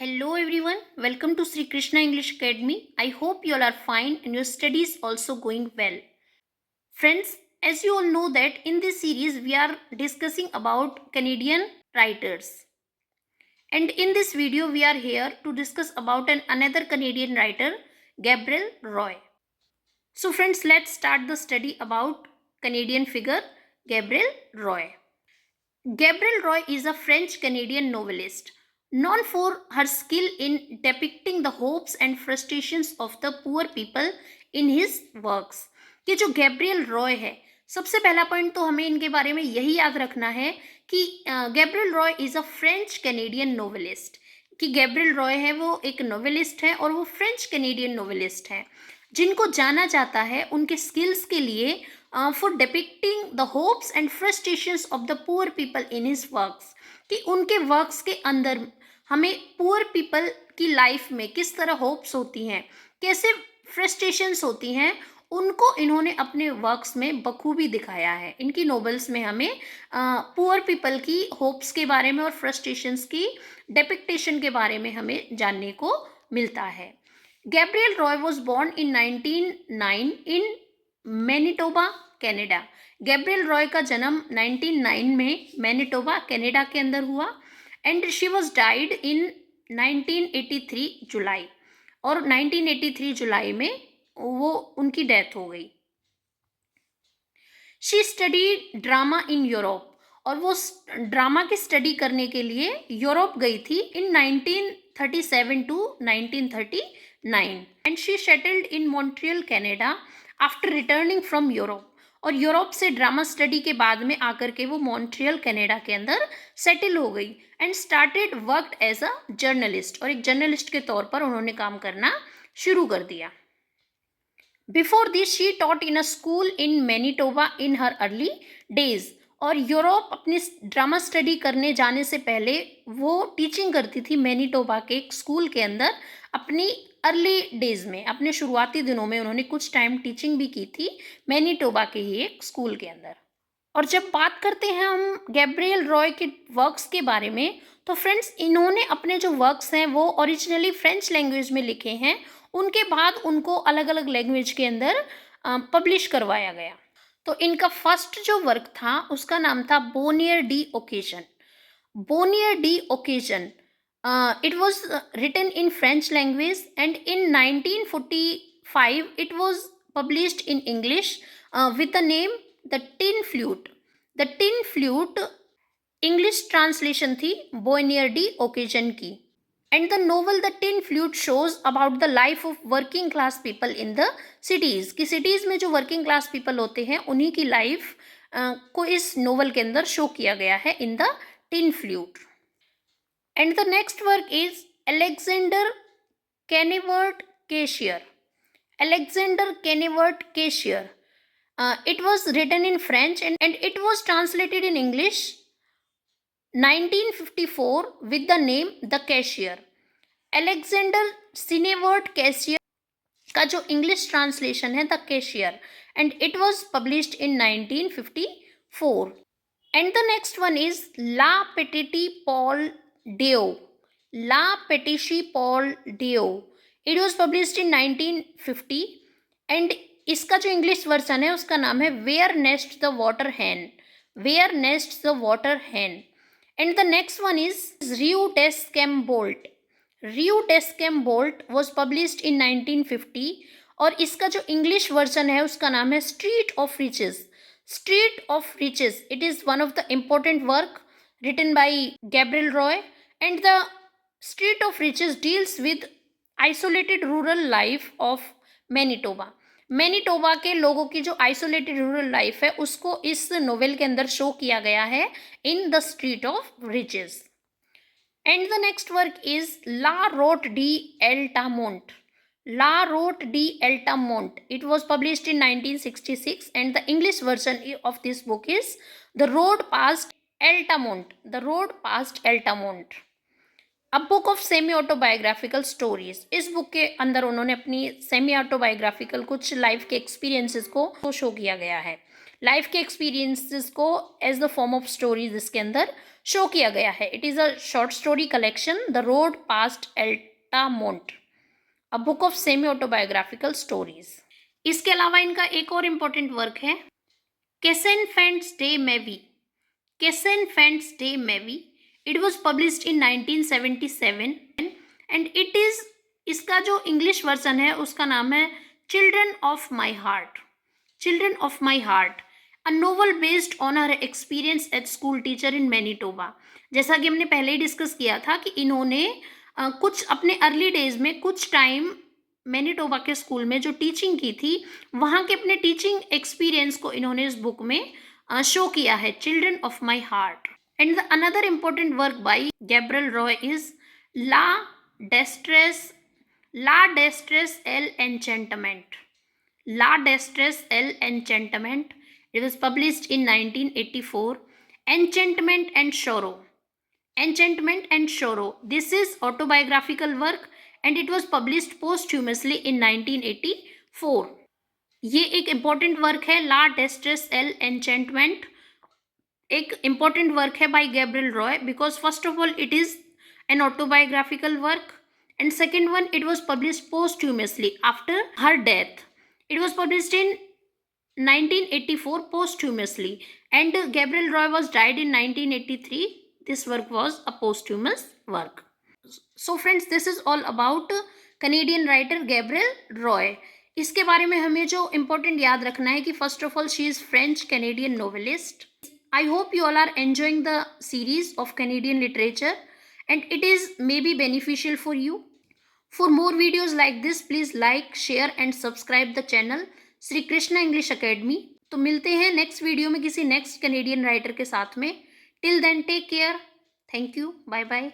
Hello everyone, welcome to Sri Krishna English Academy. I hope you all are fine and your studies also going well. Friends, as you all know that in this series we are discussing about Canadian writers. And in this video we are here to discuss about another Canadian writer, Gabriel Roy. So friends, let's start the study about Canadian figure Gabriel Roy. Gabrielle Roy is a French Canadian novelist known for her skill in depicting the hopes and frustrations of the poor people in his works. कि जो Gabriel Roy है, सबसे पहला point तो हमें इनके बारे में यही याद रखना है कि Gabriel Roy is a French Canadian novelist. कि गैब्रियल रॉय है वो एक नोवेलिस्ट है और वो फ्रेंच कैनेडियन नोवेलिस्ट है जिनको जाना जाता है उनके स्किल्स के लिए for depicting the hopes and frustrations of the poor people in his works. कि उनके वर्क्स के अंदर हमें पुअर पीपल की लाइफ में किस तरह होप्स होती हैं, कैसे फ्रस्ट्रेशंस होती हैं, उनको इन्होंने अपने वर्क्स में बखूबी दिखाया है। इनकी नोवेल्स में हमें पुअर पीपल की होप्स के बारे में और फ्रस्ट्रेशंस की डिपिक्टेशन के बारे में हमें जानने को मिलता है। Gabriel Roy was born in 1909 in Manitoba, Canada. Gabriel Roy का जन्म 1909 में मैनिटोबा, कनाडा के अंदर हुआ and she was died in 1983 जुलाई। और 1983 जुलाई में वो उनकी डेथ हो गई। She study drama in Europe और वो ड्रामा की स्टडी करने के लिए यूरोप गई थी in 1937 to 1939 and she settled in Montreal, Canada after returning from Europe. और यूरोप से ड्रामा स्टडी के बाद में आकर के वो मॉन्ट्रियल, कनाडा के अंदर सेटल हो गई and started worked as a journalist. और एक जर्नलिस्ट के तौर पर उन्होंने काम करना शुरू कर दिया। Before this she taught in a school in Manitoba in her early days. और यूरोप अपनी ड्रामा स्टडी करने जाने से पहले वो टीचिंग करती थी मैनिटोबा के एक स्कूल के अंदर। अपनी अर्ली डेज में, अपने शुरुआती दिनों में उन्होंने कुछ टाइम टीचिंग भी की थी मैनिटोबा के ही एक स्कूल के अंदर। और जब बात करते हैं हम गैब्रियल रॉय के वर्क्स के बारे में, तो फ्रेंड्स इन्होंने अपने जो वर्क्स हैं वो ओरिजिनली फ्रेंच लैंग्वेज में लिखे हैं। उनके बाद उनको अलग अलग लैंग्वेज के अंदर पब्लिश करवाया गया। तो इनका फर्स्ट जो वर्क था उसका नाम था Bonheur d'occasion. Bonheur d'occasion, it was written in French language and in 1945 it was published in English with the name The Tin Flute. The Tin Flute English translation थी Bonior D occasion की। And the novel the tin flute shows about the life of working class people in the cities. कि cities में जो working class people होते हैं उन्हीं की life को इस नोवेल के अंदर शो किया गया है in the tin flute. And the next work is Alexandre Chenevert cashier. Alexandre Chenevert cashier, it was written in French and it was translated in English 1954 with the name The Cashier. Alexander Sinevert Cashier का जो English translation है the cashier and it was published in 1954। And the next one is La Petite Poule d'Eau. La Petite Poule d'Eau, it was published in 1950 and इसका जो English version है उसका नाम है where nests the water hen. Where nests the water hen. And the next one is Rue Deschambault. Rue Deschambault was published in 1950 और इसका जो English version है उसका नाम है Street of Riches. Street of Riches, it is one of the important work written by Gabriel Roy and the Street of Riches deals with isolated rural life of Manitoba. Manitoba के लोगों की जो isolated rural life है उसको इस novel के अंदर show किया गया है in the street of riches. And the next work is La Route de Altamont. La Route de Altamont, it was published in 1966 and the English version of this book is the road past Altamont. The road past Altamont. A book of semi autobiographical stories, इस book के अंदर उन्होंने अपनी semi autobiographical कुछ life के experiences को show किया गया है। लाइफ के एक्सपीरियंसेस को as the form of stories इसके अंदर शो किया गया है। It is a short story collection, the road past Altamont, a book of semi autobiographical stories. इसके अलावा इनका एक और इम्पोर्टेंट वर्क है Ces enfants de ma vie, Ces enfants de ma vie. It was published in 1977 and it is, इसका जो English version है उसका नाम है children of my heart, children of my heart, a novel based on her experience as school teacher in Manitoba. जैसा कि हमने पहले ही डिस्कस किया था कि इन्होंने कुछ अपने अर्ली डेज में कुछ टाइम मैनीटोबा के स्कूल में जो टीचिंग की थी, वहाँ के अपने टीचिंग एक्सपीरियंस को इन्होंने इस बुक में शो किया है, children of my heart. And the another important work by Gabrielle Roy is La Détresse, La डेस्ट्रेस L enchantment, La डेस्ट्रेस L enchantment. It was published in 1984. Enchantment and Sorrow, Enchantment and Sorrow. This is autobiographical work and it was published posthumously in 1984. ये एक important work है, ला डेस्ट्रेस L एन्चेंटमेंट, एक important work है by Gabrielle Roy because first of all it is an autobiographical work and second one it was published posthumously after her death. It was published in 1984 posthumously and Gabriel Roy was died in 1983. This work was a posthumous work. So friends, this is all about Canadian writer Gabriel Roy. इसके बारे में हमें जो important याद रखना है कि first of all she is French Canadian novelist. I hope you all are enjoying the series of Canadian literature and it is maybe beneficial for you. For more videos like this, please like, share and subscribe the channel Shri Krishna English academy. तो मिलते हैं next video में किसी next Canadian writer के साथ में. Till then take care. Thank you. Bye bye.